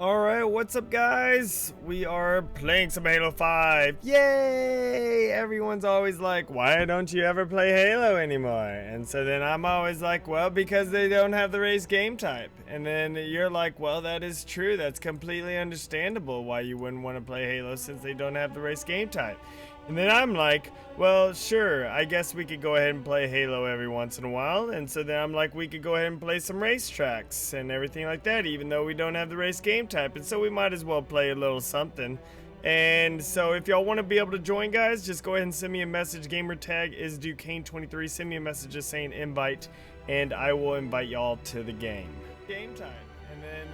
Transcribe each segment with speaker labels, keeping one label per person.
Speaker 1: Alright, what's up guys? We are playing some Halo 5. Yay! Everyone's always like, why don't you ever play Halo anymore? And so then I'm always like, well, because they don't have the race game type. And then you're like, well, that is true. That's completely understandable why you wouldn't want to play Halo since they don't have the race game type. And then I'm like, well, sure, I guess we could go ahead and play Halo every once in a while. And so then I'm like, we could go ahead and play some racetracks and everything like that, even though we don't have the race game type. And so we might as well play a little something. And so if y'all want to be able to join, guys, just go ahead and send me a message. Gamertag is Duquesne23. Send me a message just saying invite, and I will invite y'all to the game. Game time. And then,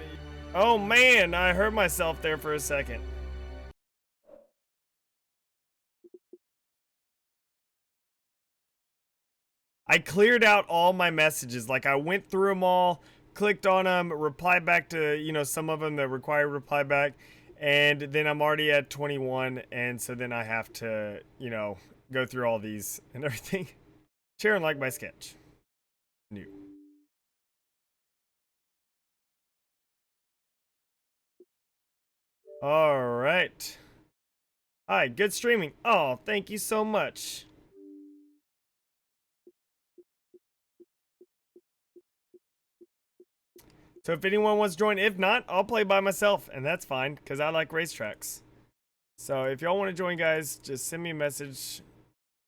Speaker 1: oh man, I hurt myself there for a second. I cleared out all my messages. Like, I went through them all, clicked on them, replied back to, some of them that require reply back, and then I'm already at 21, and so then I have to, go through all these and everything. Share and like my sketch. New. All right. Hi, good streaming. Oh, thank you so much. So if anyone wants to join, if not, I'll play by myself, and that's fine, because I like racetracks. So if y'all want to join, guys, just send me a message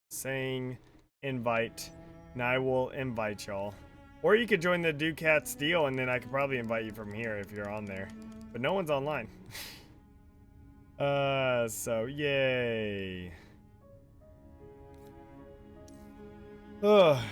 Speaker 1: saying invite, and I will invite y'all. Or you could join the Ducats deal, and then I could probably invite you from here if you're on there. But no one's online. So yay. Ugh.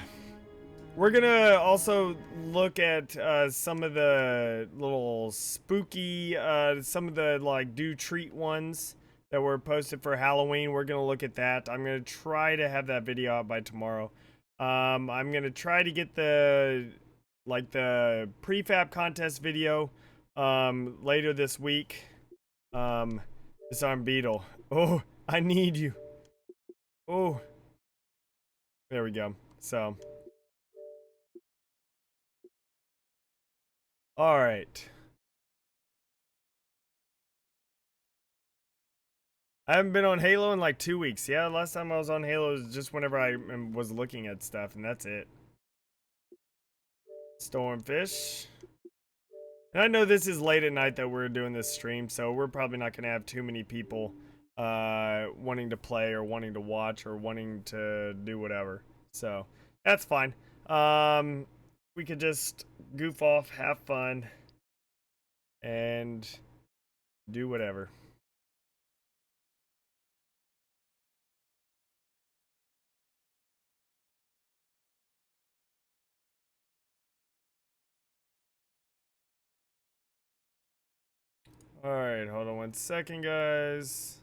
Speaker 1: We're gonna also look at some of the little spooky, some of the like do treat ones that were posted for Halloween. We're gonna look at that. I'm gonna try to have that video out by tomorrow. I'm gonna try to get the prefab contest video later this week. Disarm Beetle. Oh, I need you. Oh, there we go. So. All right. I haven't been on Halo in like 2 weeks. Yeah, last time I was on Halo was just whenever I was looking at stuff, and that's it. Stormfish. And I know this is late at night that we're doing this stream, so we're probably not going to have too many people wanting to play or wanting to watch or wanting to do whatever. So, that's fine. We could just goof off, have fun, and do whatever. Alright, hold on 1 second, guys.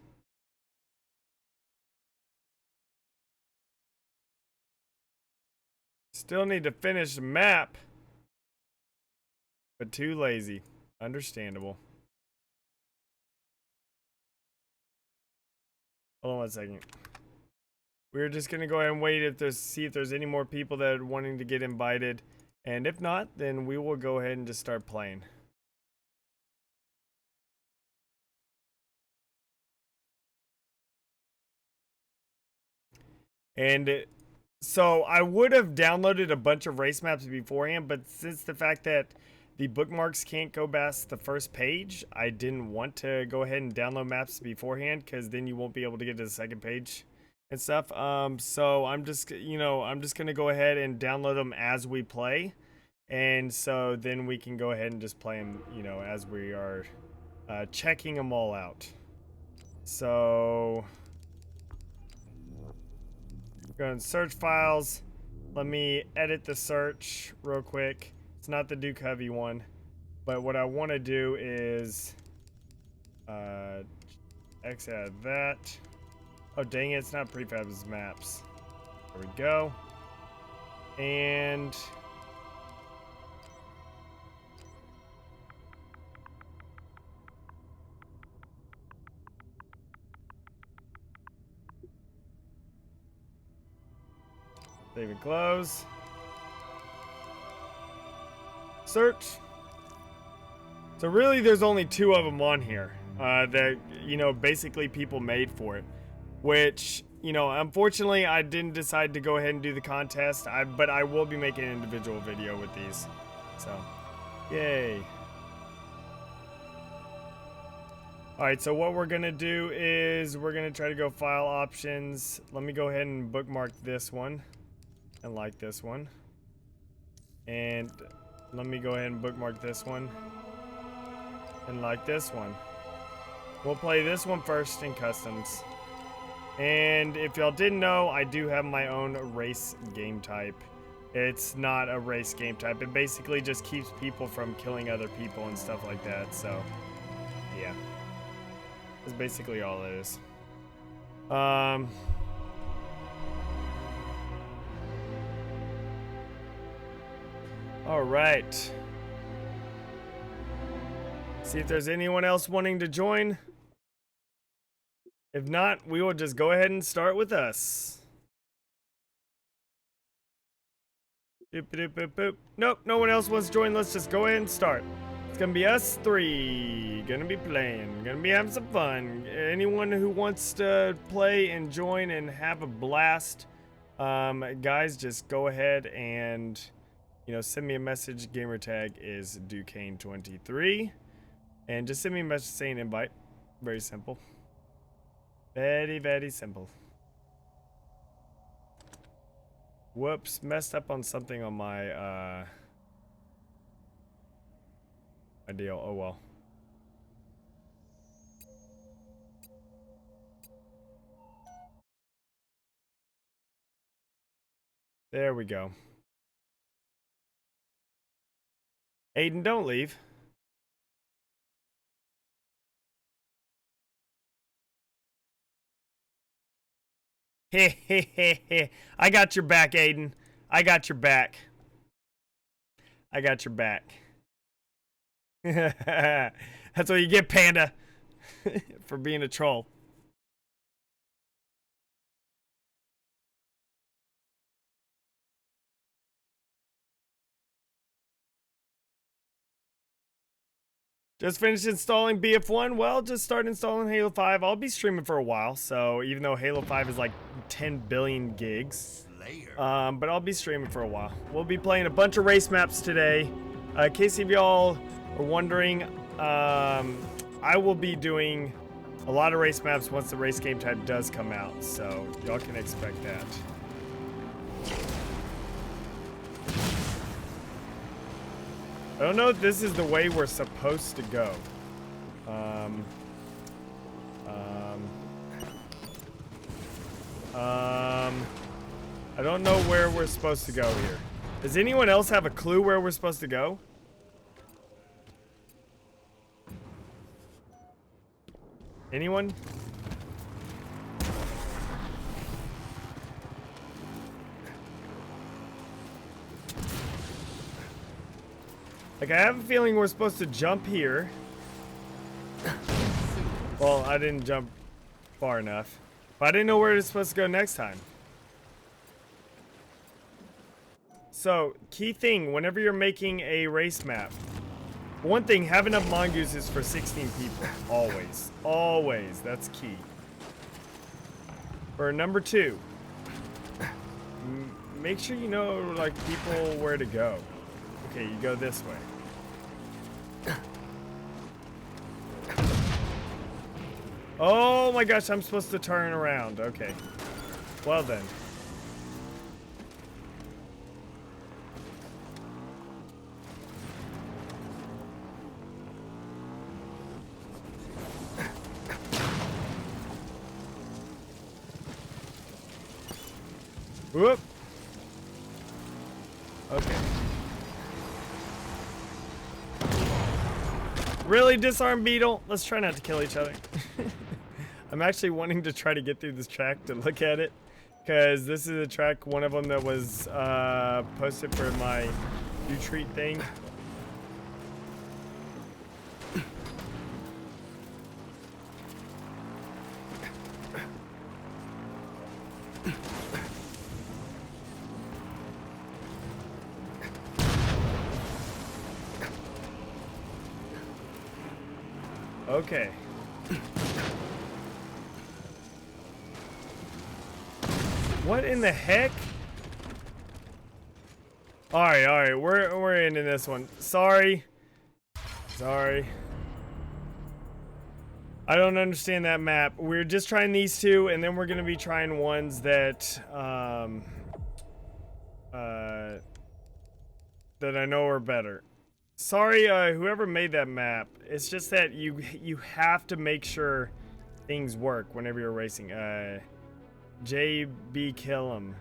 Speaker 1: Still need to finish the map. But too lazy. Understandable. Hold on 1 second. We're just gonna go ahead and wait see if there's any more people that are wanting to get invited. And if not, then we will go ahead and just start playing. And so I would have downloaded a bunch of race maps beforehand, but since the fact that the bookmarks can't go past the first page, I didn't want to go ahead and download maps beforehand, because then you won't be able to get to the second page and stuff. So I'm just, I'm just gonna go ahead and download them as we play, and so then we can go ahead and just play them, as we are checking them all out. So go and search files. Let me edit the search real quick. It's not the Duke Heavy one, but what I want to do is exit out of that. Oh dang it, it's not prefab, it's maps. There we go. And save and close. Search. So really, there's only 2 of them on here that, you know, basically people made for it. Which, you know, unfortunately, I didn't decide to go ahead and do the contest. But I will be making an individual video with these. So, yay. Alright, so what we're going to do is we're going to try to go file options. Let me go ahead and bookmark this one. And like this one. And let me go ahead and bookmark this one. And like this one. We'll play this one first in customs. And if y'all didn't know, I do have my own race game type. It's not a race game type. It basically just keeps people from killing other people and stuff like that. So, yeah. That's basically all it is. All right. See if there's anyone else wanting to join. If not, we will just go ahead and start with us. Boop, boop, boop, boop. Nope, no one else wants to join. Let's just go ahead and start. It's gonna be us 3. Gonna be playing. Gonna be having some fun. Anyone who wants to play and join and have a blast, guys, just go ahead and, you know, send me a message. Gamertag is Duquesne23. And just send me a message saying invite. Very simple. Very, very simple. Whoops, messed up on something on my, my deal. Oh well. There we go. Aiden, don't leave. Heh. I got your back, Aiden. I got your back. I got your back. That's what you get, Panda. For being a troll. Just finished installing BF1. Well, just started installing Halo 5. I'll be streaming for a while, so even though Halo 5 is like 10 billion gigs, but I'll be streaming for a while. We'll be playing a bunch of race maps today. In case of y'all are wondering, I will be doing a lot of race maps once the race game type does come out, so y'all can expect that. I don't know if this is the way we're supposed to go. I don't know where we're supposed to go here. Does anyone else have a clue where we're supposed to go? Anyone? Like, I have a feeling we're supposed to jump here. Well, I didn't jump far enough. But I didn't know where it's supposed to go next time. So, key thing, whenever you're making a race map, one thing, have enough mongooses for 16 people. Always. Always. That's key. For number 2, make sure you know, like, people where to go. Okay, you go this way. Oh my gosh, I'm supposed to turn around. Okay. Well then. Whoop. Okay. Really, disarm beetle? Let's try not to kill each other. I'm actually wanting to try to get through this track to look at it, because this is a track, one of them that was posted for my retreat thing. Okay. What in the heck? Alright, we're ending this one. Sorry. I don't understand that map. We're just trying these two, and then we're gonna be trying ones that that I know are better. Sorry, whoever made that map. It's just that you have to make sure things work whenever you're racing. JB Killam.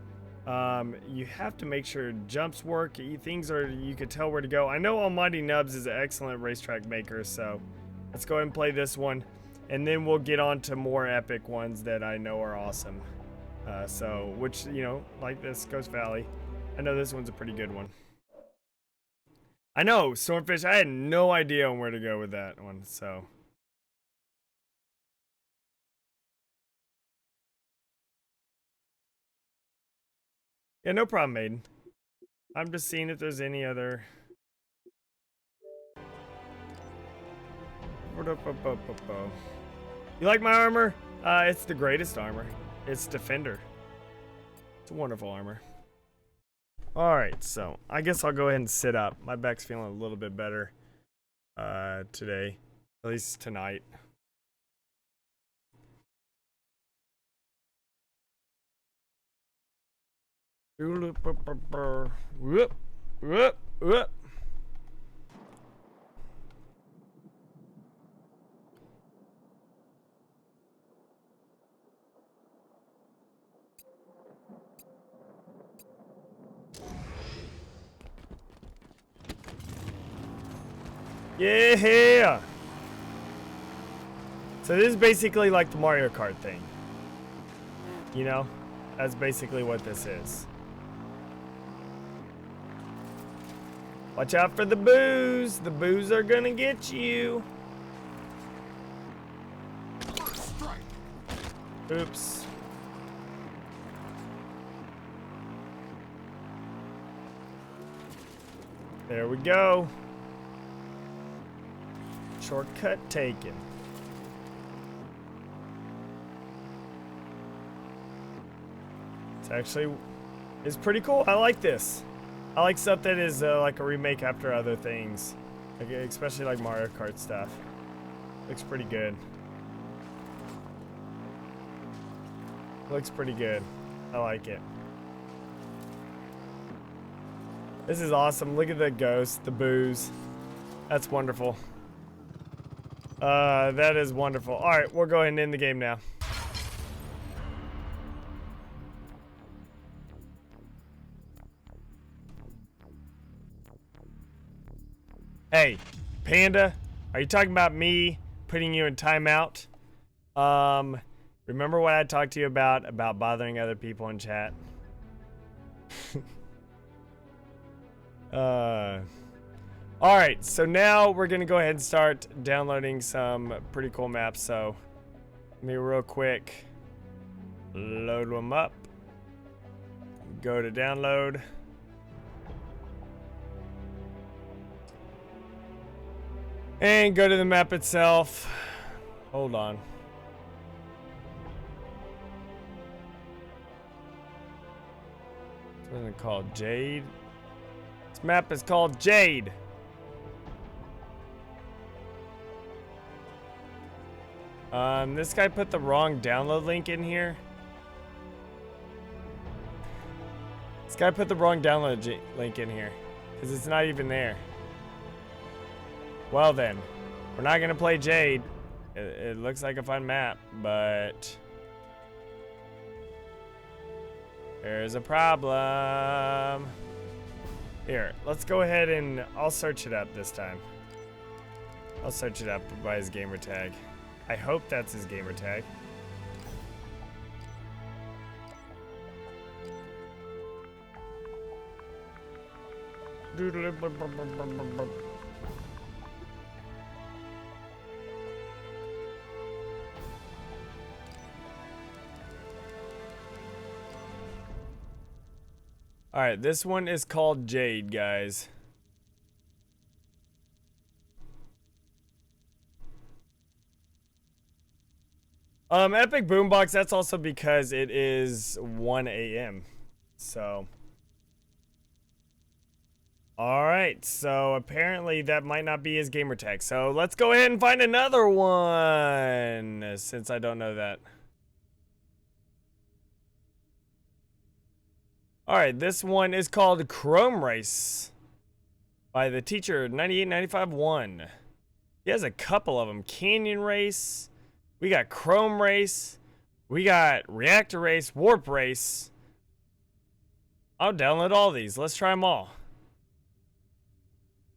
Speaker 1: You have to make sure jumps work. Things are, you can tell where to go. I know Almighty Nubs is an excellent racetrack maker, so let's go ahead and play this one, and then we'll get on to more epic ones that I know are awesome. Which, you know, like this Ghost Valley. I know this one's a pretty good one. I know, Stormfish, I had no idea on where to go with that one, so. Yeah, no problem, Maiden. I'm just seeing if there's any other. You like my armor? It's the greatest armor. It's Defender. It's a wonderful armor. Alright, so I guess I'll go ahead and sit up. My back's feeling a little bit better today. At least tonight. Whoop, whoop, whoop. Yeah! So this is basically like the Mario Kart thing. You know? That's basically what this is. Watch out for the boos. The boos are gonna get you. Oops. There we go. Shortcut taken. It's pretty cool. I like this. I like stuff that is like a remake after other things, like, especially like Mario Kart stuff. Looks pretty good. Looks pretty good. I like it. This is awesome. Look at the ghost, the boos. That's wonderful. That is wonderful. All right, we'll go ahead and end the game now. Hey, Panda, are you talking about me putting you in timeout? Remember what I talked to you about bothering other people in chat? Alright, so now we're gonna go ahead and start downloading some pretty cool maps, so let me real quick load them up. Go to download. And go to the map itself. Hold on. What is it called? Jade? This map is called Jade. This guy put the wrong download link in here. This guy put the wrong download link in here, because it's not even there. Well then, we're not gonna play Jade. It looks like a fun map, but there's a problem. Here, let's go ahead and I'll search it up this time. I'll search it up by his gamer tag. I hope that's his gamer tag. Alright, this one is called Jade, guys. Epic Boombox, that's also because it is 1 a.m. So. Alright, so apparently that might not be his gamertag. So let's go ahead and find another one, since I don't know that. Alright, this one is called Chrome Race by the teacher 9895-1. He has a couple of them. Canyon Race. We got Chrome Race. We got Reactor Race, Warp Race. I'll download all these. Let's try them all.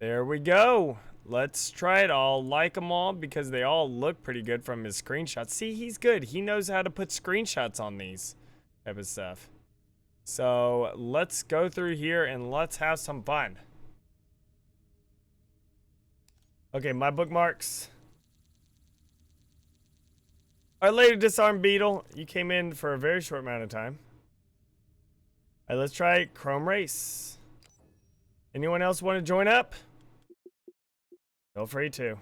Speaker 1: There we go. Let's try it. I'll like them all because they all look pretty good from his screenshots. See, he's good. He knows how to put screenshots on these type of stuff. So let's go through here and let's have some fun. Okay, my bookmarks. Our lady disarmed beetle. You came in for a very short amount of time. All right, let's try Chrome Race. Anyone else want to join up? Feel free to.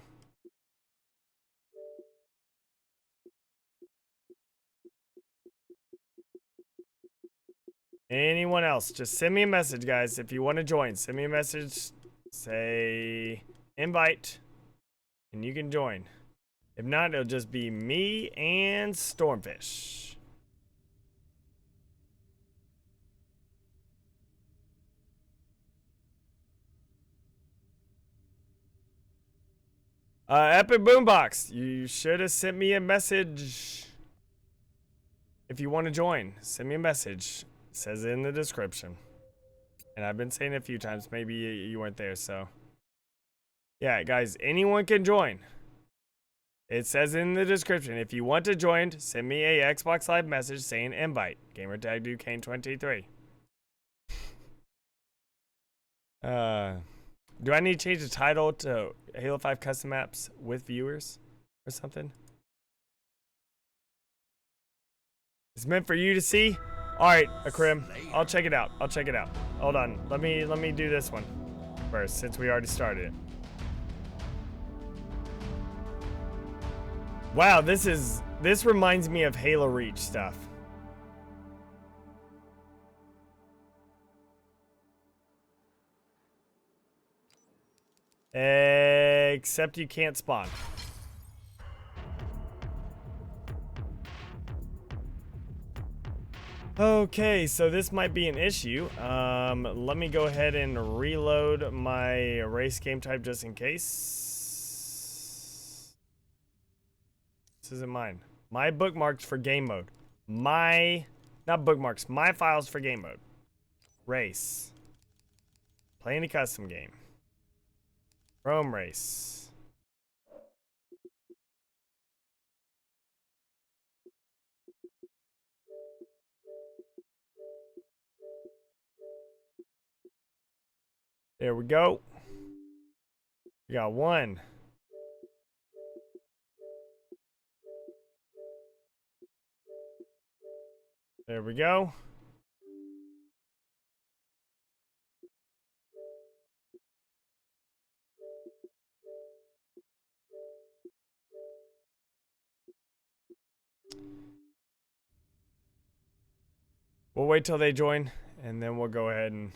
Speaker 1: Anyone else? Just send me a message, guys. If you want to join, send me a message. Say invite, and you can join. If not, it'll just be me and Stormfish. Epic Boombox, you should have sent me a message. If you want to join, send me a message. It says it in the description. And I've been saying it a few times. Maybe you weren't there, so. Yeah, guys, anyone can join. It says in the description. If you want to join, send me a Xbox Live message saying invite. Gamertag Duquesne23. Do I need to change the title to Halo 5 custom maps with viewers or something? It's meant for you to see. All right, Akrim, I'll check it out. I'll check it out. Hold on. Let me do this one first since we already started it. Wow, this reminds me of Halo Reach stuff. Except you can't spawn. Okay, so this might be an issue. Let me go ahead and reload my race game type just in case. This isn't mine. My bookmarks for game mode. Not bookmarks, my files for game mode. Race. Playing a custom game. Chrome Race. There we go. We got one. There we go. We'll wait till they join, and then we'll go ahead and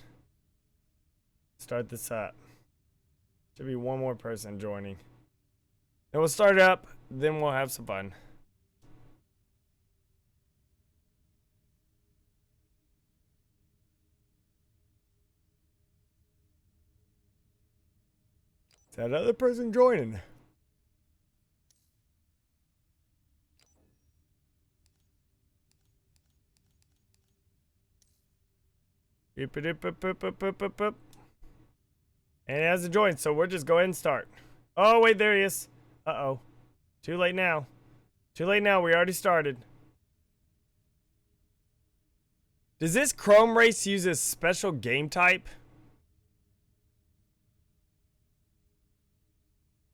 Speaker 1: start this up. Should be one more person joining. Then we'll start it up, then we'll have some fun. Is that other person joining? And it hasn't joined, so we'll just go ahead and start. Oh, wait, there he is. Uh-oh. Too late now. Too late now, we already started. Does this Chrome Race use a special game type?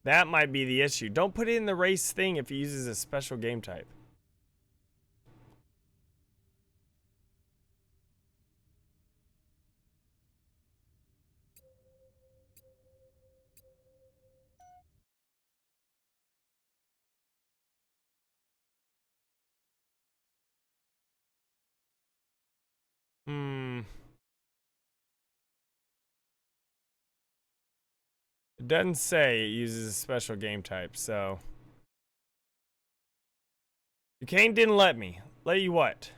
Speaker 1: That might be the issue. Don't put it in the race thing if it uses a special game type. doesn't say it uses a special game type, so. Duquesne didn't let me. Let you what?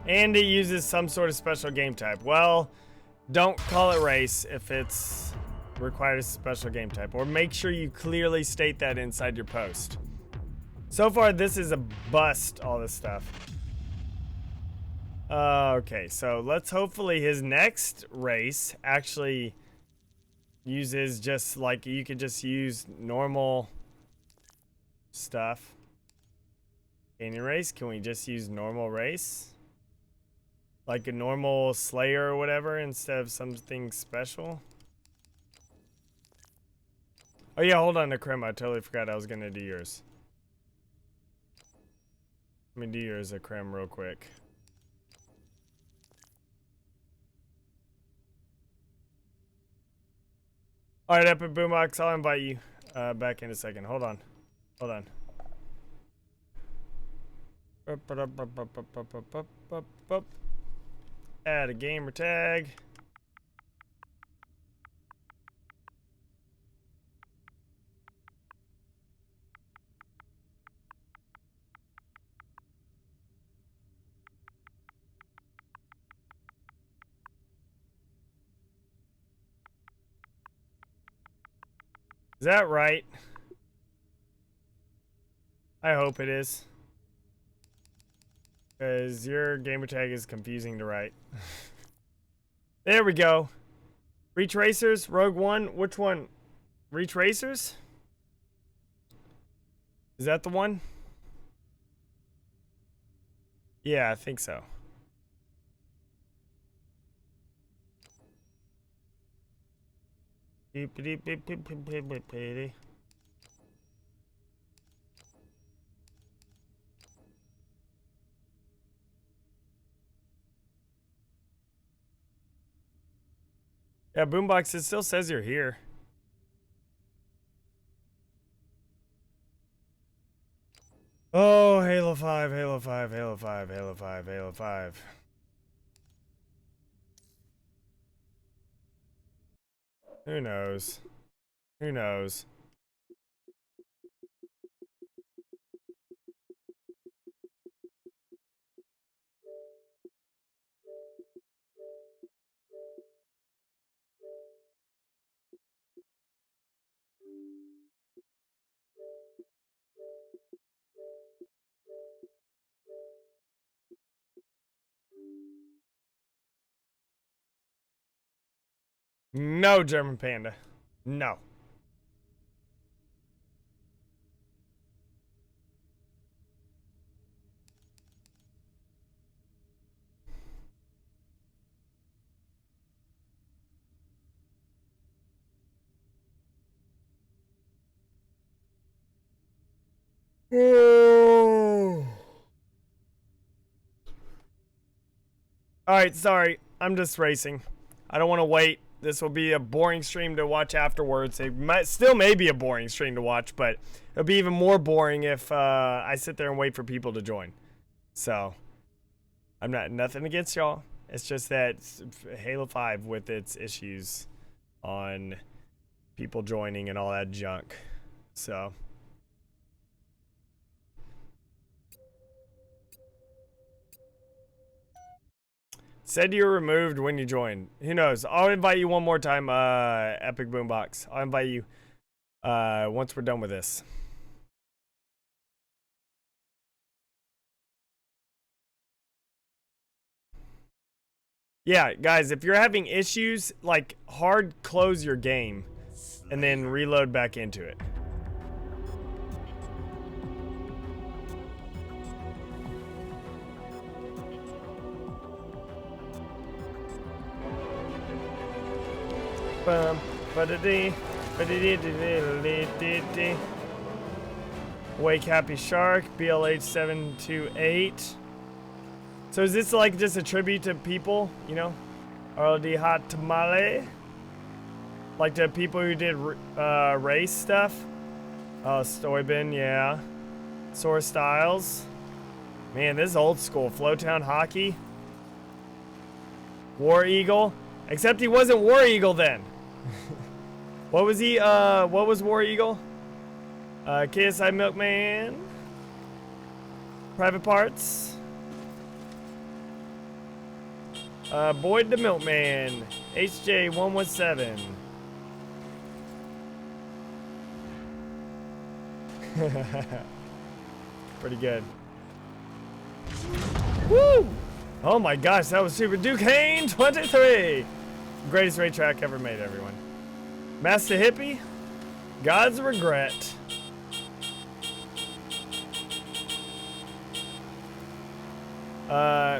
Speaker 1: And it uses some sort of special game type. Well, don't call it race if it's required a special game type. Or make sure you clearly state that inside your post. So far, this is a bust, all this stuff. Okay, so let's hopefully his next race actually uses just like you could just use normal stuff. Canyon race, can we just use normal race? Like a normal Slayer or whatever instead of something special? Oh yeah, hold on to Krim. I totally forgot I was gonna do yours. Let me do yours a Krim real quick. Alright, Epic Boombox, I'll invite you back in a second. Hold on. Hold on. Add a gamer tag. Is that right? I hope it is. Because your gamer tag is confusing to write. There we go. Reach Racers, Rogue One. Which one? Reach Racers? Is that the one? Yeah, I think so. Yeah, Boombox, it still says you're here. Oh, Halo 5, Halo 5, Halo 5, Halo 5, Halo 5. Who knows? Who knows? No, German Panda. No. Alright, sorry. I'm just racing. I don't want to wait. This will be a boring stream to watch afterwards. It might still may be a boring stream to watch, but it'll be even more boring if I sit there and wait for people to join. So, I'm not nothing against y'all. It's just that Halo 5 with its issues on people joining and all that junk. So, said you were removed when you joined. Who knows? I'll invite you one more time, Epic Boombox. I'll invite you once we're done with this. Yeah, guys, if you're having issues, like, hard close your game and then reload back into it. Wake Happy Shark, BLH728. So is this like just a tribute to people, you know? RLD hot tamale. Like the people who did race stuff. Oh, Stoybin, yeah. Soar Styles. Man, this is old school. Flowtown Hockey. War Eagle. Except he wasn't War Eagle then. What was he? What was War Eagle? KSI Milkman. Private Parts. Boyd the Milkman. HJ117. Pretty good. Woo! Oh my gosh, that was Super Duquesne 23. Greatest racetrack ever made, everyone. Master Hippie. God's Regret.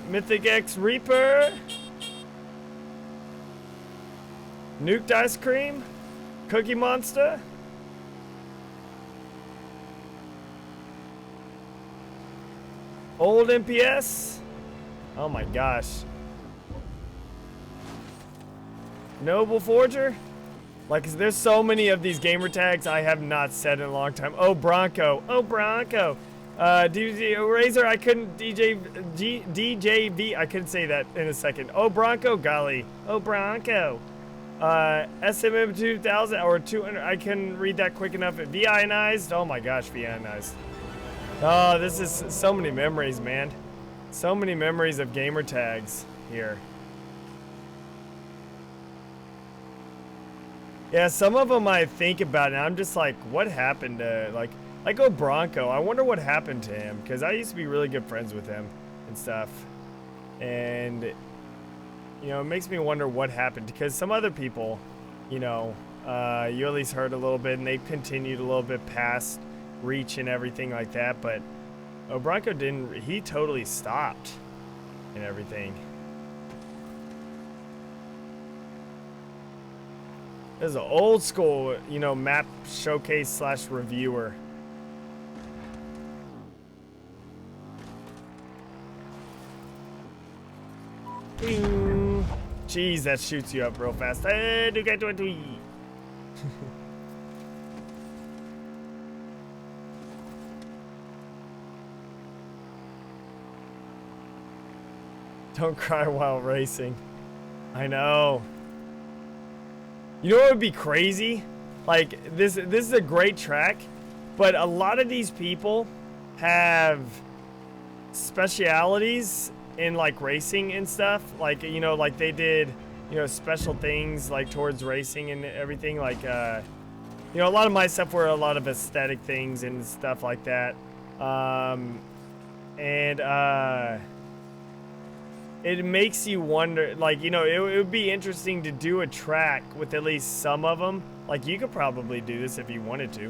Speaker 1: Mythic X Reaper. Nuked Ice Cream. Cookie Monster. Old MPS. Oh my gosh. Noble Forger. Like, there's so many of these gamer tags I have not said in a long time. Oh, Bronco. Oh, Bronco. DJ Razor, I couldn't. DJV, I couldn't say that in a second. Oh, Bronco. Golly. Oh, Bronco. SMM 2000 or 200. I couldn't read that quick enough. V-ionized. Oh my gosh, V-ionized. Oh, this is so many memories, man. So many memories of gamer tags here. Yeah, some of them I think about and I'm just like, what happened to, like oh Bronco. I wonder what happened to him, because I used to be really good friends with him and stuff. And, you know, it makes me wonder what happened, because some other people, you know, you at least heard a little bit and they continued a little bit past reach and everything like that, but Bronco didn't. He totally stopped and everything. This is an old school, you know, map showcase slash reviewer. Jeez, that shoots you up real fast. Hey, do get to a tweet. Don't cry while racing. I know. You know what would be crazy? Like, this is a great track, but a lot of these people have specialities in, like, racing and stuff. Like, you know, like they did, you know, special things, like, towards racing and everything. Like, you know, a lot of my stuff were a lot of aesthetic things and stuff like that. It makes you wonder, like, you know, it would be interesting to do a track with at least some of them. Like, you could probably do this if you wanted to,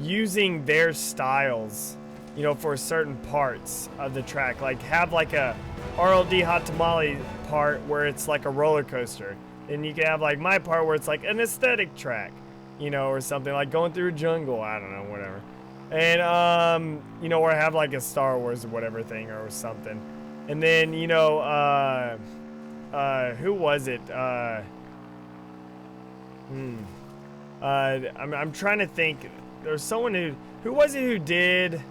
Speaker 1: using their styles, you know, for certain parts of the track. Like, have like a RLD Hot Tamale part where it's like a roller coaster. And you can have like my part where it's like an aesthetic track, you know, or something like going through a jungle. I don't know, whatever. And, you know, or have like a Star Wars or whatever thing or something. And then, you know, who was it? I'm trying to think. There's someone who was it who did,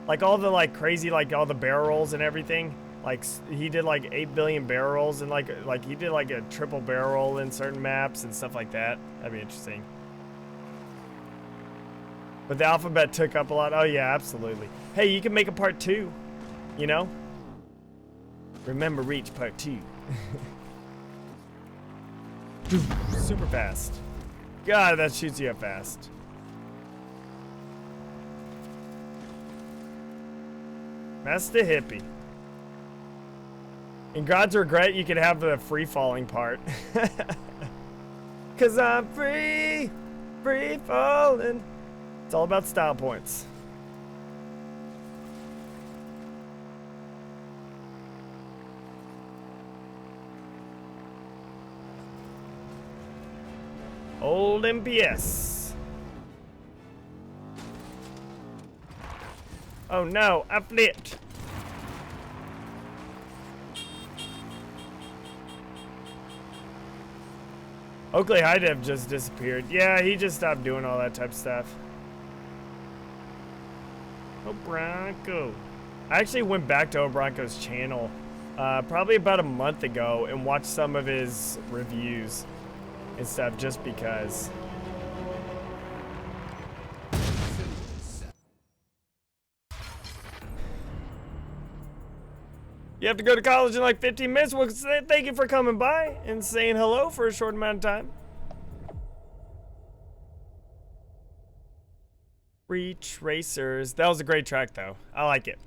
Speaker 1: like, all the, like, crazy, like, all the barrel rolls and everything? Like, he did, like, 8 billion barrel rolls, and, like, he did, like, a triple barrel roll in certain maps and stuff like that. That'd be interesting. But the alphabet took up a lot. Oh, yeah, absolutely. Hey, you can make a part 2. You know? Remember Reach Part 2. Super fast. God, that shoots you up fast. Master Hippie. In God's Regret, you could have the free-falling part. 'Cause I'm free, free-falling. It's all about style points. Old MPS. Oh no, I flipped. Oakley High Dev just disappeared. Yeah, he just stopped doing all that type of stuff. Oh, Bronco. I actually went back to Bronco's channel probably about a month ago and watched some of his reviews and stuff just because. You have to go to college in like 15 minutes. Well, thank you for coming by and saying hello for a short amount of time. Reach Racers. That was a great track, though. I like it.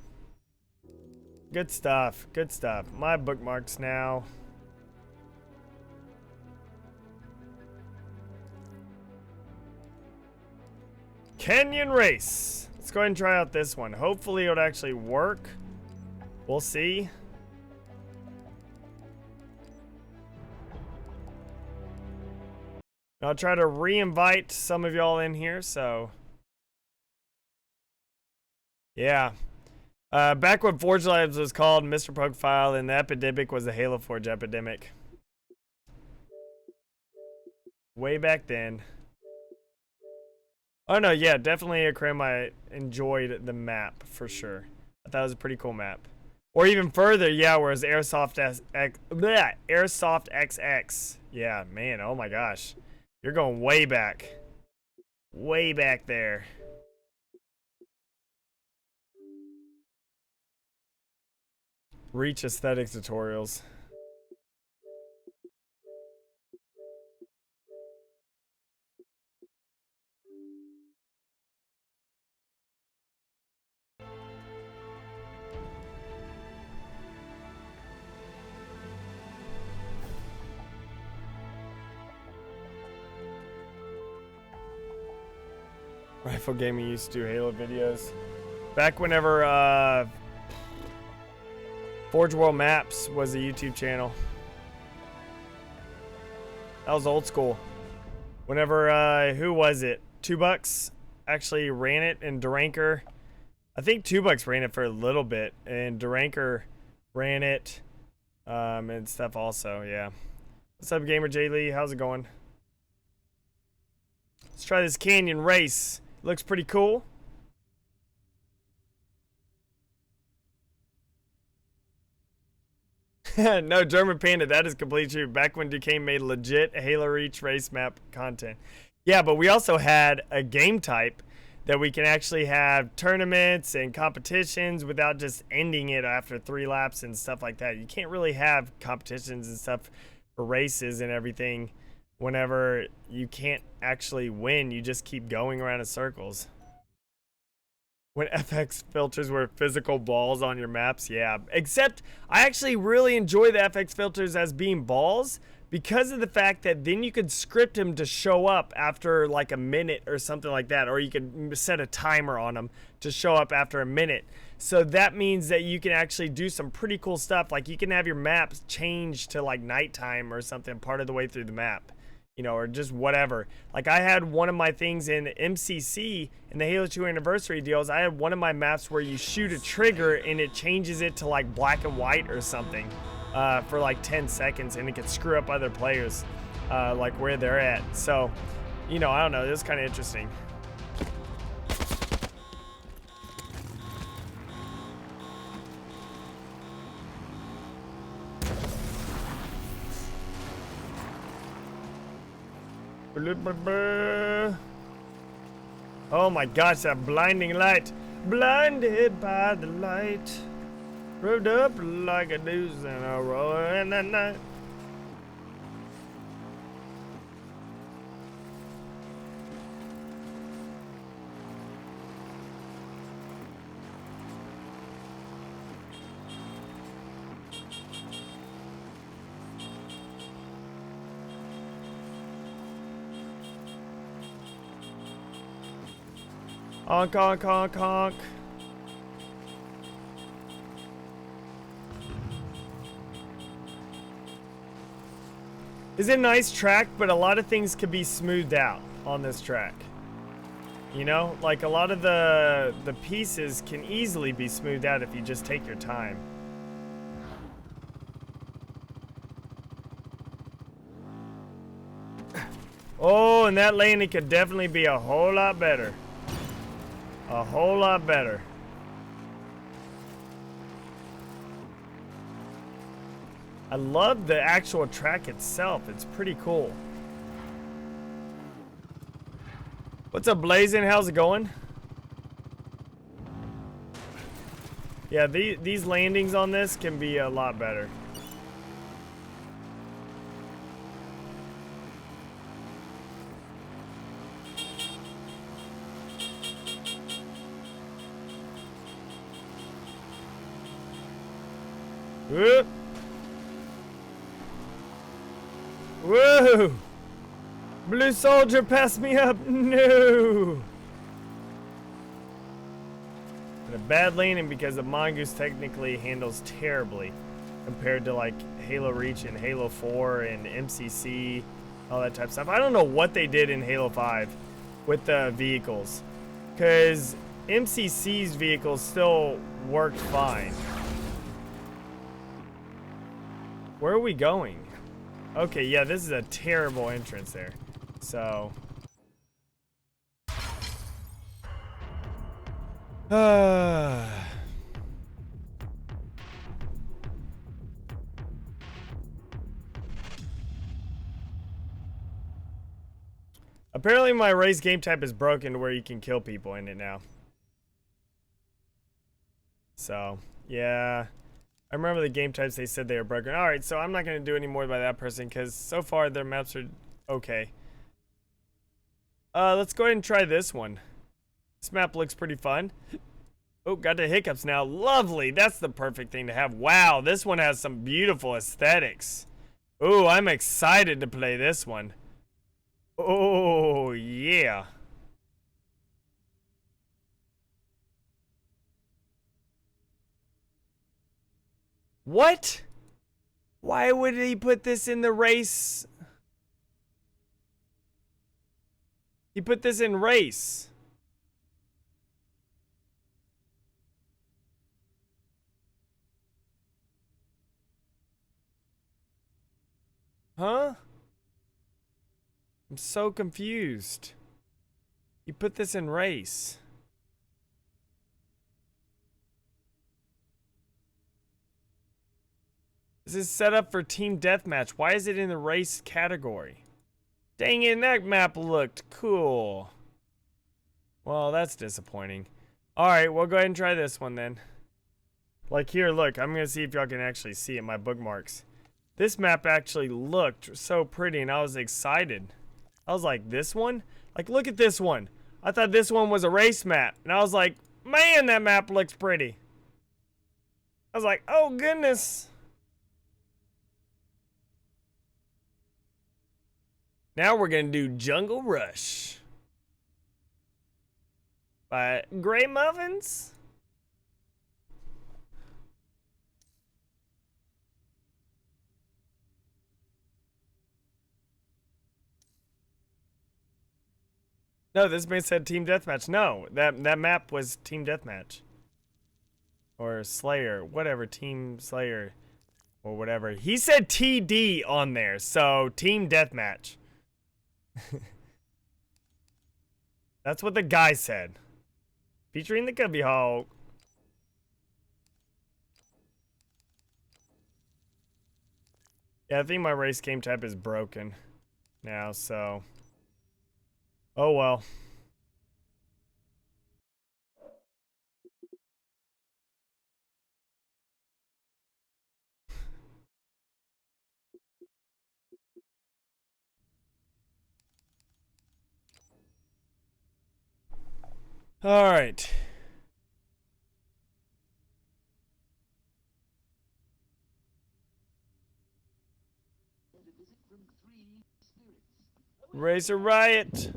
Speaker 1: Good stuff. Good stuff. My bookmarks now. Canyon Race. Let's go ahead and try out this one. Hopefully it'll actually work. We'll see. I'll try to re-invite some of y'all in here, so. Yeah. Back when Forge Labs was called Mr. Profile and the epidemic was the Halo Forge epidemic. Way back then. Oh no, yeah, definitely a Krim. I enjoyed the map for sure. I thought it was a pretty cool map. Or even further, yeah, whereas Airsoft XX. Yeah, man, oh my gosh. You're going way back. Way back there. Reach aesthetic tutorials. Rifle Gaming used to do Halo videos. Back whenever Forge World Maps was a YouTube channel. That was old school. Whenever, who was it? 2 Bucks actually ran it, and Duranker. I think 2 Bucks ran it for a little bit, and Duranker ran it, and stuff also, yeah. What's up, Gamer J Lee? How's it going? Let's try this Canyon Race. Looks pretty cool. No, German Panda, that is completely true. Back when Duquesne made legit Halo Reach race map content. Yeah, but we also had a game type that we can actually have tournaments and competitions without just ending it after 3 laps and stuff like that. You can't really have competitions and stuff for races and everything whenever you can't actually win. You just keep going around in circles. When FX filters were physical balls on your maps, yeah. Except, I actually really enjoy the FX filters as being balls because of the fact that then you could script them to show up after like a minute or something like that. Or you could set a timer on them to show up after a minute. So that means that you can actually do some pretty cool stuff. Like you can have your maps change to like nighttime or something part of the way through the map. You know, or just whatever. Like I had one of my things in MCC in the Halo 2 anniversary deals. I had one of my maps where you shoot a trigger and it changes it to like black and white or something for like 10 seconds, and it could screw up other players like where they're at. So, you know, I don't know. It was kind of interesting. Oh my gosh, that blinding light. Blinded by the light. Revved up like a deuce in a row in the night. Honk, honk, honk, honk. It's a nice track, but a lot of things could be smoothed out on this track. You know, like a lot of the pieces can easily be smoothed out if you just take your time. Oh, and that landing could definitely be a whole lot better. A whole lot better. I love the actual track itself. It's pretty cool. What's up, Blazing? How's it going? Yeah, these landings on this can be a lot better. Whoop. Whoa! Blue soldier passed me up. No! And a bad landing because the Mongoose technically handles terribly compared to like Halo Reach and Halo 4 and MCC, all that type of stuff. I don't know what they did in Halo 5 with the vehicles, because MCC's vehicles still worked fine. Where are we going? Okay, yeah, this is a terrible entrance there. So. Apparently my race game type is broken to where you can kill people in it now. So, yeah. I remember the game types they said they were broken. Alright, so I'm not going to do any more by that person because so far their maps are okay. Let's go ahead and try this one. This map looks pretty fun. Oh, got the hiccups now. Lovely. That's the perfect thing to have. Wow, this one has some beautiful aesthetics. Oh, I'm excited to play this one. Oh, yeah. What? Why would he put this in the race? He put this in race. Huh? I'm so confused. He put this in race. This is set up for team deathmatch. Why is it in the race category? Dang it, that map looked cool. Well, that's disappointing. Alright, we'll go ahead and try this one then. Like here, look, I'm gonna see if y'all can actually see it, my bookmarks. This map actually looked so pretty and I was excited. I was like, this one? Like, look at this one. I thought this one was a race map. And I was like, man, that map looks pretty. I was like, oh goodness. Now we're gonna do Jungle Rush by Gray Muffins. No, this man said Team Deathmatch. No, that map was Team Deathmatch. Or Slayer, whatever, Team Slayer. Or whatever. He said TD on there, so Team Deathmatch. That's what the guy said. Featuring the Cubby Hog. Yeah, I think my race game type is broken now, so. Oh well. All right. Racer Riot.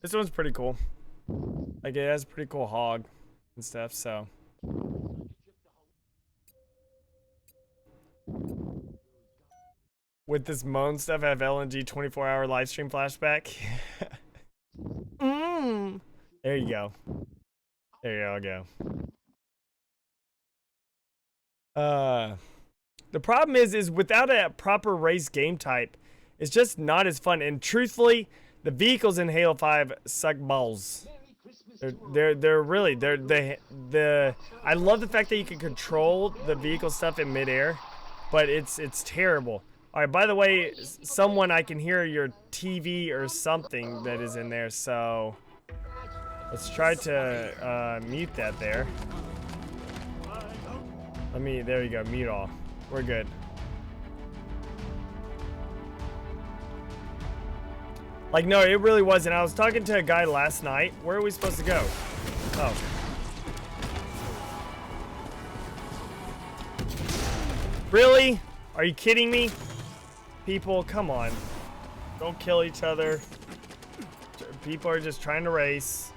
Speaker 1: This one's pretty cool. Like, it has a pretty cool hog and stuff, so. With this moan stuff, I have LNG 24-hour live stream flashback. There you go. There you go. Uh, the problem is without a proper race game type, it's just not as fun. And truthfully, the vehicles in Halo 5 suck balls. They're really the I love the fact that you can control the vehicle stuff in midair, but it's terrible. All right, by the way, someone, I can hear your TV or something that is in there, so let's try to mute that there. There you go, mute all. We're good. Like, no, it really wasn't. I was talking to a guy last night. Where are we supposed to go? Oh. Really? Are you kidding me? People, come on. Don't kill each other. People are just trying to race.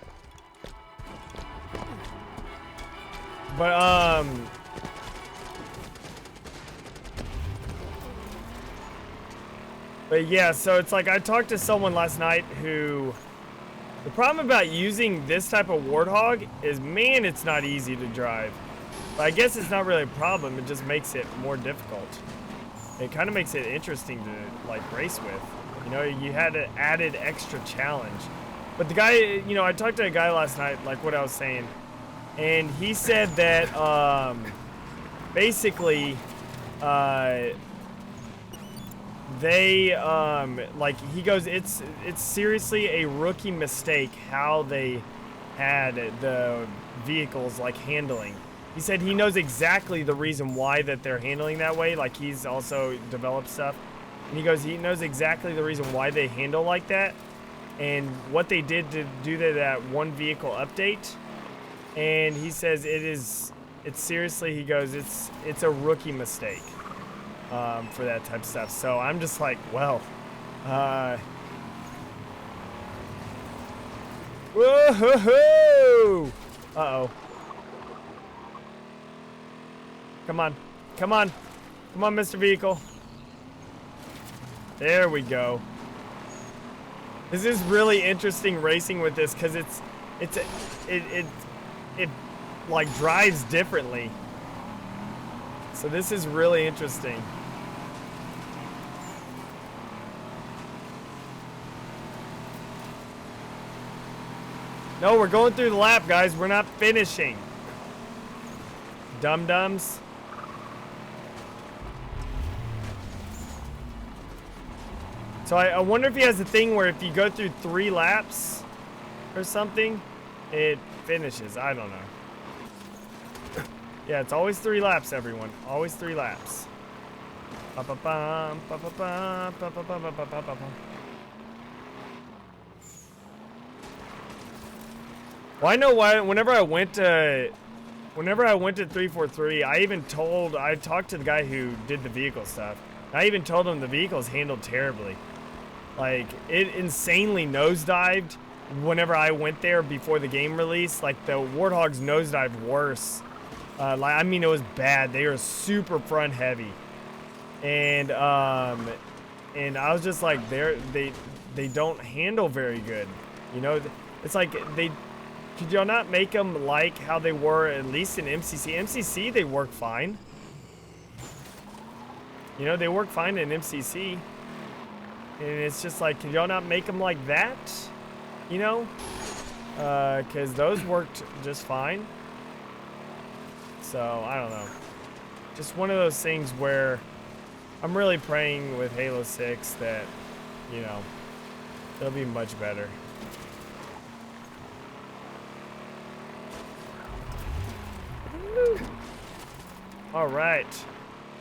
Speaker 1: But, But yeah, so it's like I talked to someone last night who... The problem about using this type of Warthog is, man, it's not easy to drive. But I guess it's not really a problem, it just makes it more difficult. It kind of makes it interesting to, like, race with. You know, you had an added extra challenge. But the guy, you know, I talked to a guy last night, like what I was saying, and he said that, basically, they like, he goes, it's seriously a rookie mistake how they had the vehicles like handling. He said he knows exactly the reason why that they're handling that way. Like, he's also developed stuff, and he goes, he knows exactly the reason why they handle like that and what they did to do that one vehicle update. And he says it's seriously, he goes, it's a rookie mistake for that type of stuff. So I'm just like, well, whoa-ho-ho! Uh-oh. Come on. Come on. Come on, Mr. Vehicle. There we go. This is really interesting racing with this, because it like drives differently. So this is really interesting. No, we're going through the lap, guys. We're not finishing. Dum-dums. So I wonder if he has a thing where if you go through 3 laps or something, it finishes. I don't know. Yeah, it's always 3 laps, everyone. Always 3 laps. Well, I know why. Whenever I went to 343, I talked to the guy who did the vehicle stuff. I even told him the vehicles handled terribly. Like, it insanely nosedived whenever I went there before the game release. Like, the Warthogs nosedived worse. Like, I mean, it was bad. They were super front heavy. And I was just like, they don't handle very good. You know, it's like, could y'all not make them like how they were at least in MCC? MCC, they work fine. You know, they work fine in MCC. And it's just like, could y'all not make them like that? You know? Because those worked just fine. So, I don't know. Just one of those things where I'm really praying with Halo 6 that, you know, it'll be much better. Alright.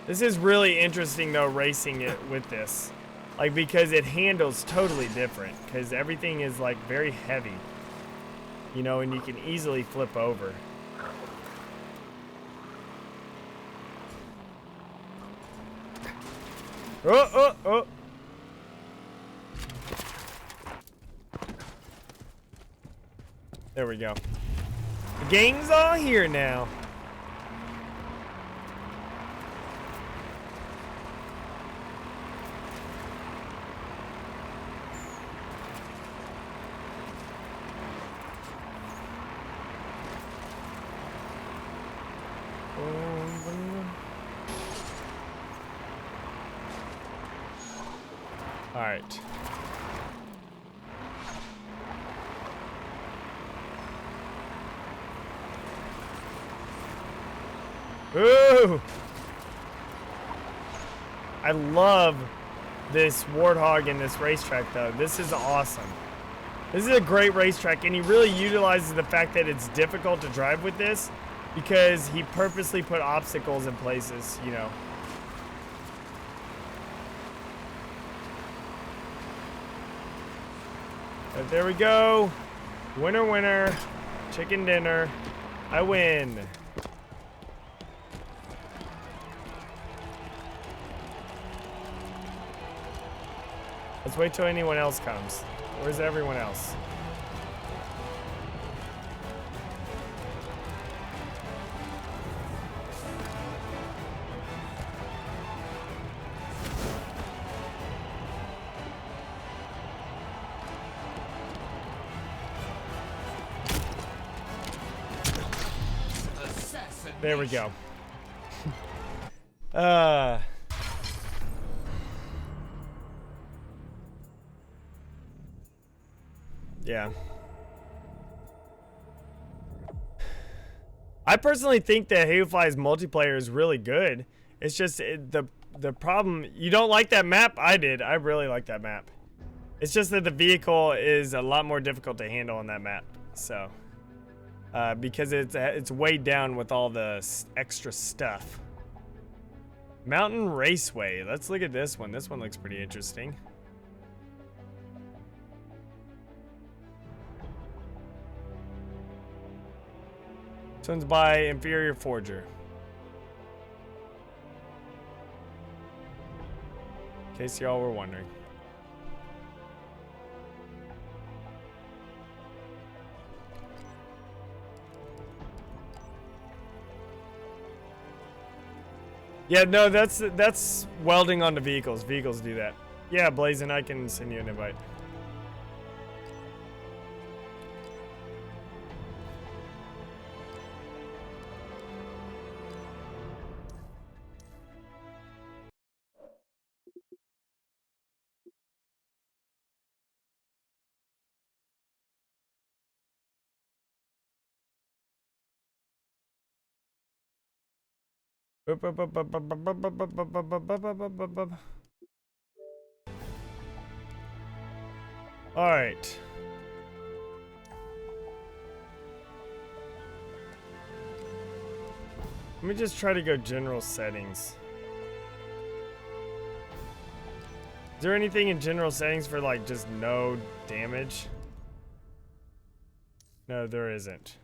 Speaker 1: This is really interesting, though, racing it with this. Like, because it handles totally different. Because everything is, like, very heavy. You know, and you can easily flip over. Oh, oh, oh. There we go. The gang's all here now. Alright. Ooh! I love this Warthog in this racetrack, though. This is awesome. This is a great racetrack, and he really utilizes the fact that it's difficult to drive with this because he purposely put obstacles in places, you know. But there we go. Winner, winner. Chicken dinner. I win. Let's wait till anyone else comes. Where's everyone else? There we go. Yeah. I personally think that Halo 5's multiplayer is really good. It's just the problem. You don't like that map? I did. I really like that map. It's just that the vehicle is a lot more difficult to handle on that map. So, because it's weighed down with all the extra stuff. Mountain Raceway. Let's look at this one. This one looks pretty interesting. This one's by Inferior Forger. In case y'all were wondering. Yeah, no, that's welding onto vehicles. Vehicles do that. Yeah, Blazin', I can send you an invite. All right. Let me just try to go general settings. Is there anything in general settings for like just no damage? No, there isn't.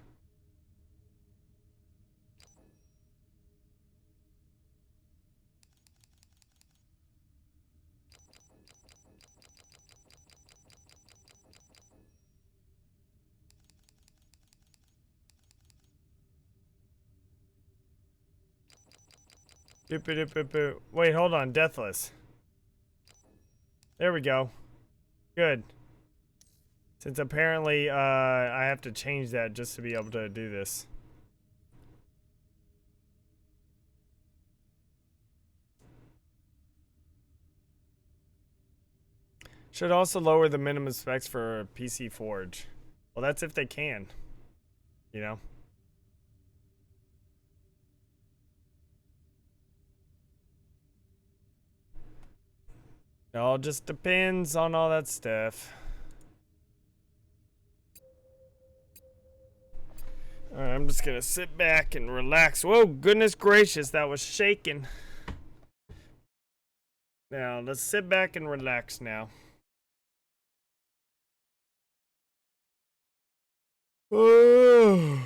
Speaker 1: Wait, hold on. Deathless. There we go. Good. Since apparently I have to change that just to be able to do this. Should also lower the minimum specs for PC Forge. Well, that's if they can. You know? It all just depends on all that stuff. Alright, I'm just gonna sit back and relax. Whoa, goodness gracious, that was shaking. Now, let's sit back and relax now. Oh.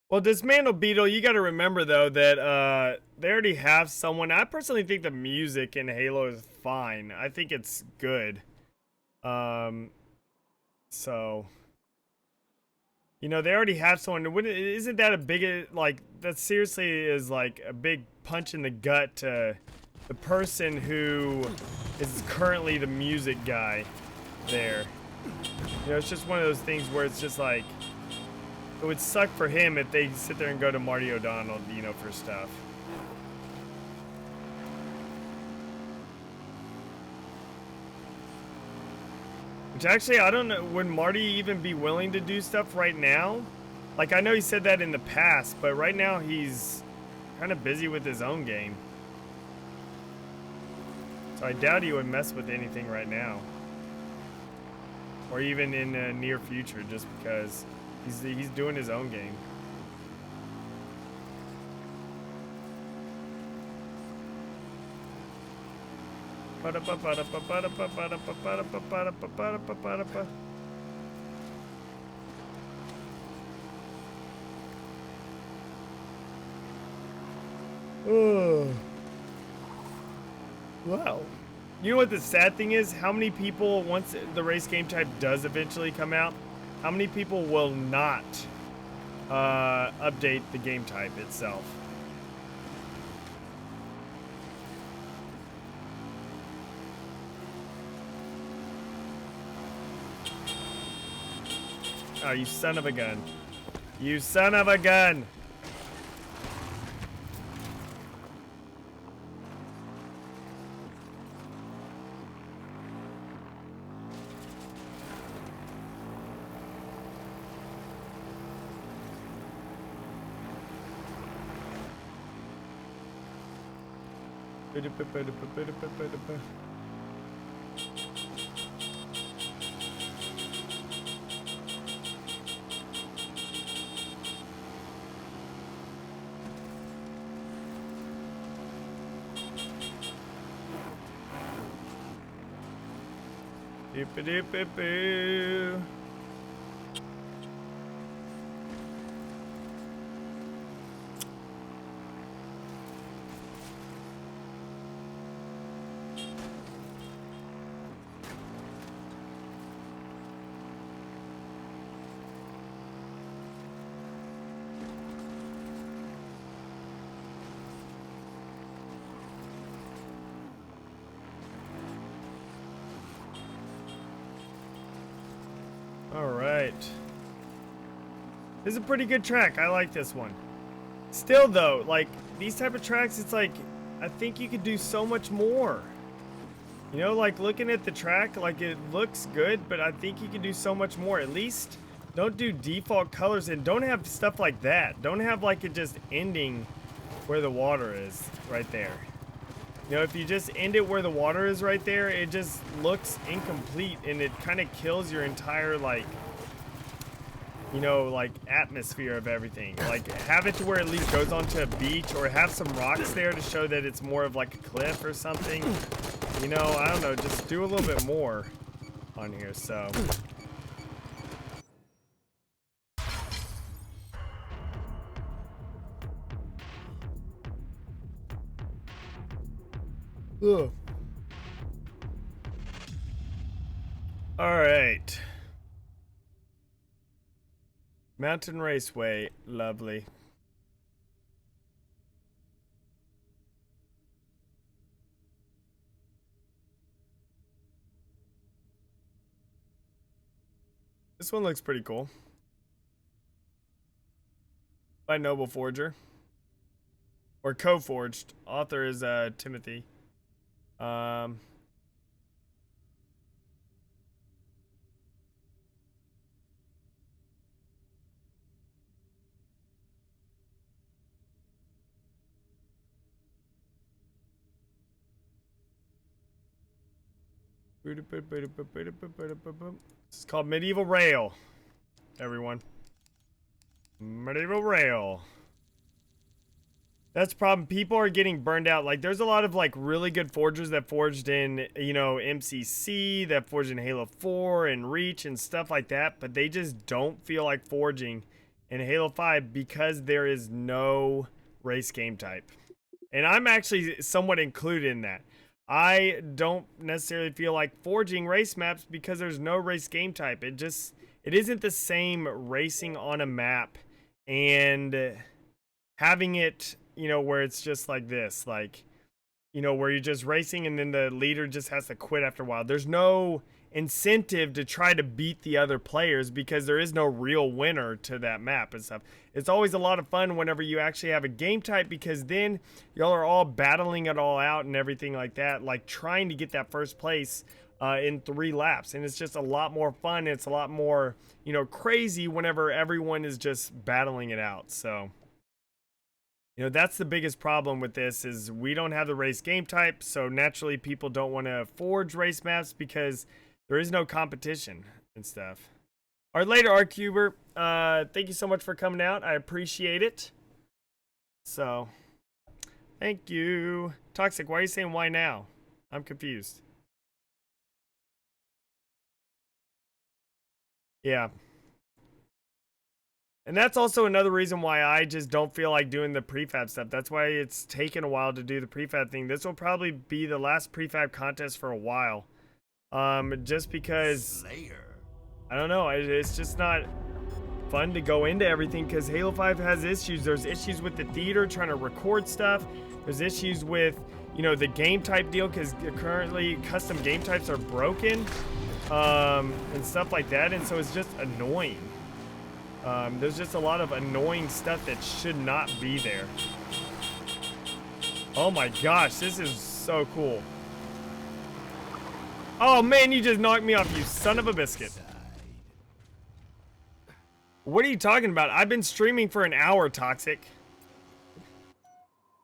Speaker 1: Well, Dismantle Beetle, you got to remember, though, that they already have someone. I personally think the music in Halo is fine. I think it's good. So, you know, they already have someone. Isn't that a big, like, that seriously is, like, a big punch in the gut to the person who is currently the music guy there. You know, it's just one of those things where it's just like, It would suck for him if they sit there and go to Marty O'Donnell, you know, for stuff. Which actually, I don't know, would Marty even be willing to do stuff right now? Like, I know he said that in the past, but right now he's kind of busy with his own game. So I doubt he would mess with anything right now. Or even in the near future, just because he's doing his own game. Oh. Wow. You know what the sad thing is? How many people, once the race game type does eventually come out, how many people will not update the game type itself? Oh, you son of a gun. You son of a gun! Doop-a-doop-a-boo. All right. This is a pretty good track. I like this one. Still though, like these type of tracks, it's like I think you could do so much more. You know, like looking at the track, like it looks good, but I think you can do so much more. At least don't do default colors and don't have stuff like that. Don't have like it just ending where the water is right there. You know, if you just end it where the water is right there, it just looks incomplete and it kind of kills your entire, like, you know, like atmosphere of everything. Like, have it to where it at least goes onto a beach or have some rocks there to show that it's more of like a cliff or something. You know, I don't know, just do a little bit more on here, so. Ugh. All right. Mountain Raceway, lovely. This one looks pretty cool. By Noble Forger. Or co-forged. Author is Timothy. This is called Medieval Rail, everyone. Medieval Rail. That's the problem. People are getting burned out. Like, there's a lot of, like, really good forgers that forged in, you know, MCC, that forged in Halo 4 and Reach and stuff like that, but they just don't feel like forging in Halo 5 because there is no race game type. And I'm actually somewhat included in that. I don't necessarily feel like forging race maps because there's no race game type. It isn't the same racing on a map and having it, you know, where it's just like this, like, you know, where you're just racing and then the leader just has to quit after a while. There's no incentive to try to beat the other players because there is no real winner to that map and stuff. It's always a lot of fun whenever you actually have a game type because then y'all are all battling it all out and everything like that, like trying to get that first place in 3 laps. And it's just a lot more fun. It's a lot more, you know, crazy whenever everyone is just battling it out. So, you know, that's the biggest problem with this is we don't have the race game type. So naturally people don't want to forge race maps because there is no competition and stuff. All right, later, R-Cuber. Thank you so much for coming out. I appreciate it. So, thank you. Toxic, why are you saying why now? I'm confused. Yeah. And that's also another reason why I just don't feel like doing the prefab stuff. That's why it's taken a while to do the prefab thing. This will probably be the last prefab contest for a while. Just because I don't know, it's just not fun to go into everything because Halo 5 has issues. There's issues with the theater trying to record stuff. There's issues with, you know, the game type deal because currently custom game types are broken and stuff like that, and so it's just annoying. There's just a lot of annoying stuff that should not be there. Oh my gosh, this is so cool. Oh man, you just knocked me off, you son of a biscuit. What are you talking about? I've been streaming for an hour, Toxic.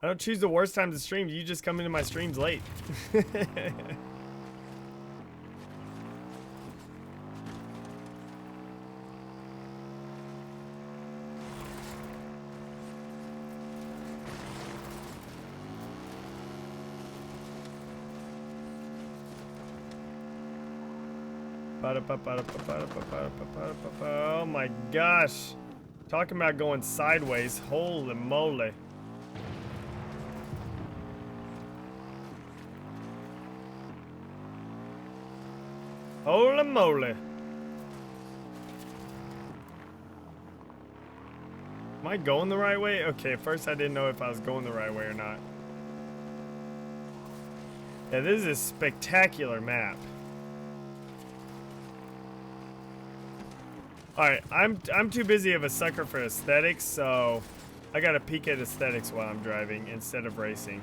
Speaker 1: I don't choose the worst time to stream. You just come into my streams late. Oh my gosh. Talking about going sideways. Holy moly. Holy moly. Am I going the right way? Okay, at first I didn't know if I was going the right way or not. Yeah, this is a spectacular map. Alright, I'm too busy of a sucker for aesthetics, so I gotta peek at aesthetics while I'm driving instead of racing.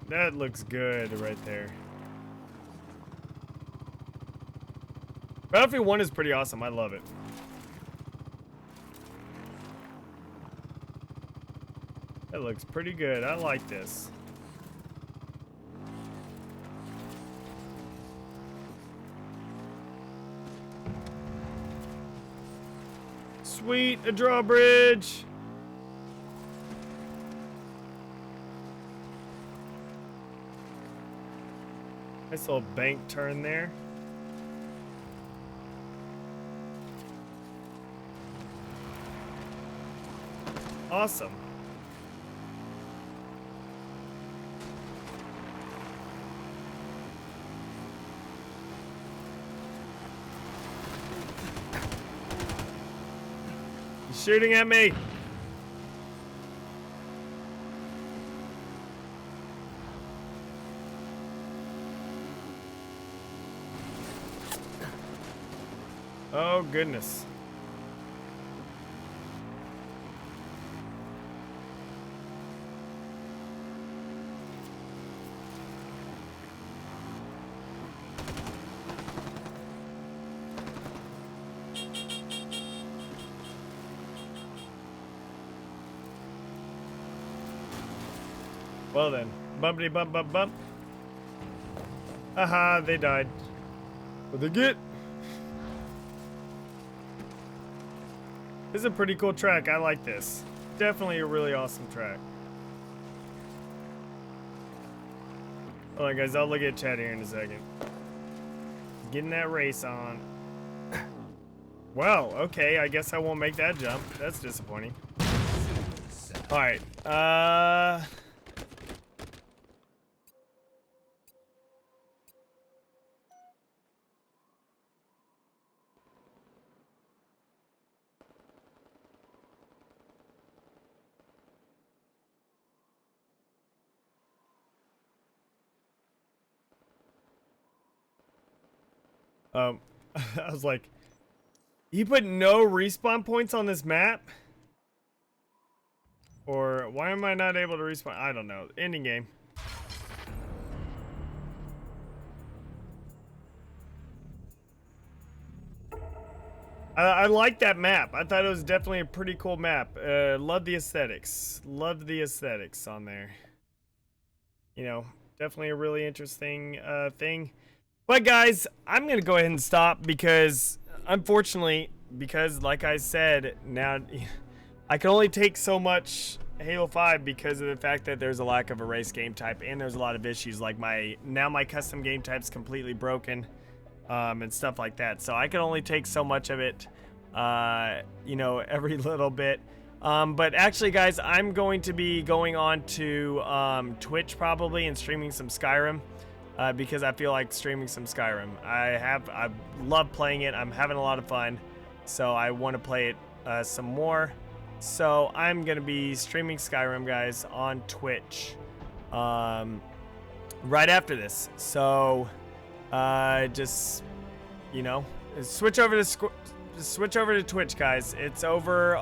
Speaker 1: That looks good right there. Battlefield 1 is pretty awesome. I love it. That looks pretty good. I like this. Sweet, a drawbridge. Nice little bank turn there. Awesome. He's shooting at me. Oh, goodness. Well then, bumpity bump bump bump. Haha, they died. What'd they get? This is a pretty cool track. I like this. Definitely a really awesome track. Hold on, guys. I'll look at chat here in a second. Getting that race on. Well, okay. I guess I won't make that jump. That's disappointing. All right. I was like, he put no respawn points on this map? Or why am I not able to respawn? I don't know. Ending game. I like that map. I thought it was definitely a pretty cool map. Love the aesthetics. Loved the aesthetics on there. You know, definitely a really interesting thing. But guys, I'm going to go ahead and stop because, unfortunately, because like I said, now I can only take so much Halo 5 because of the fact that there's a lack of a race game type and there's a lot of issues like my custom game type's completely broken. And stuff like that. So I can only take so much of it, you know, every little bit. But actually, guys, I'm going to be going on to Twitch probably and streaming some Skyrim because I feel like streaming some Skyrim. I love playing it. I'm having a lot of fun. So I want to play it some more. So I'm going to be streaming Skyrim, guys, on Twitch right after this. So... just, you know, switch over to Twitch, guys. It's over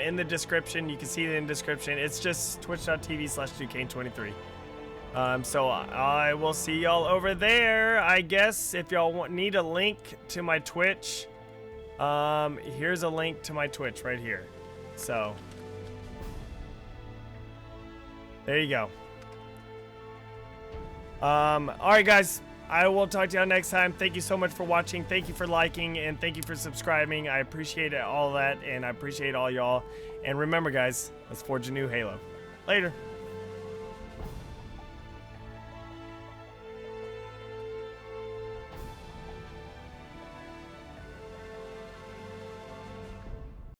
Speaker 1: in the description. You can see it in the description. It's just twitch.tv/Ducane23. So I will see y'all over there, I guess. If y'all need a link to my Twitch, here's a link to my Twitch right here. So there you go. All right, guys. I will talk to y'all next time. Thank you so much for watching. Thank you for liking, and thank you for subscribing. I appreciate all that, and I appreciate all y'all. And remember, guys, let's forge a new Halo. Later.